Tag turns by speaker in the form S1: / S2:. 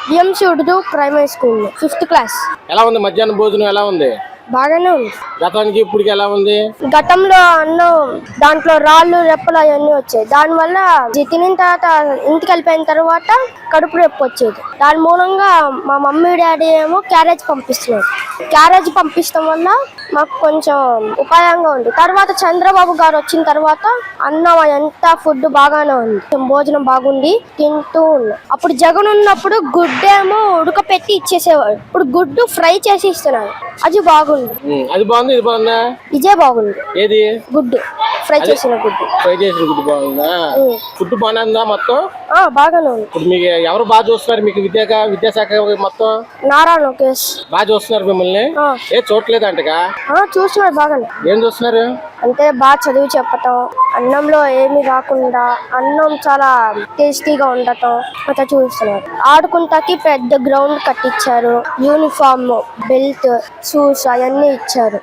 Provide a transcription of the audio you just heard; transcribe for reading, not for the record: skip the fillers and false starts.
S1: BMC Urdu primary school 5th class.
S2: ఎలా ఉంది మధ్యాహ్నం భోజనం? ఎలా ఉంది?
S1: బాగానే ఉంది.
S2: గతానికి ఇప్పటికి ఎలా ఉంది?
S1: గతంలో అన్నం దాంట్లో రాళ్ళు రెప్పలు అవన్నీ వచ్చాయి. దానివల్ల తినిన తర్వాత ఇంటికి వెళ్ళిపోయిన తర్వాత కడుపు నొప్పి వచ్చేది. దాని మూలంగా మా మమ్మీ డాడీ ఏమో క్యారేజ్ పంపిస్తున్నారు. క్యారేజ్ పంపించడం వల్ల మాకు కొంచెం ఉపాయంగా ఉంది. తర్వాత చంద్రబాబు గారు వచ్చిన తర్వాత అన్నం ఎంత ఫుడ్ బాగానే ఉంది, భోజనం బాగుంది, తింటూ ఉన్నాం. అప్పుడు జగన్ ఉన్నప్పుడు గుడ్డేమో ఉడకపెట్టి ఇచ్చేసేవాడు. ఇప్పుడు గుడ్డు ఫ్రై చేసి ఇస్తున్నారు. అది బాగుంది.
S2: అది బాగుంది, ఇది బాగుందా?
S1: ఇదే బాగుంది.
S2: ఏది?
S1: గుడ్డు ఫ్రై చేసిన గుడ్డు.
S2: ఫ్రై చేసిన గుడ్డు బాగుందా? ఫుడ్ బాగానే ఉందా మొత్తం?
S1: బాగానే ఉంది.
S2: ఇప్పుడు మీకు ఎవరు బాగా చూస్తున్నారు? మీకు విద్యాశాఖ మొత్తం
S1: నారా లోకేష్
S2: బాగా చూస్తున్నారు మిమ్మల్ని? ఏ చూడలేదు అంటగా?
S1: చూస్తున్నారు బాగానే.
S2: ఏం చూస్తున్నారు
S1: అంటే బాగా చదివి చెప్పటం, అన్నంలో ఏమి రాకుండా అన్నం చాలా టేస్టీగా ఉండటం అట్లా చూస్తున్నారు. ఆడుకుంటాకి పెద్ద గ్రౌండ్ కట్టించారు. యూనిఫామ్, బెల్ట్, షూస్ అవన్నీ ఇచ్చారు.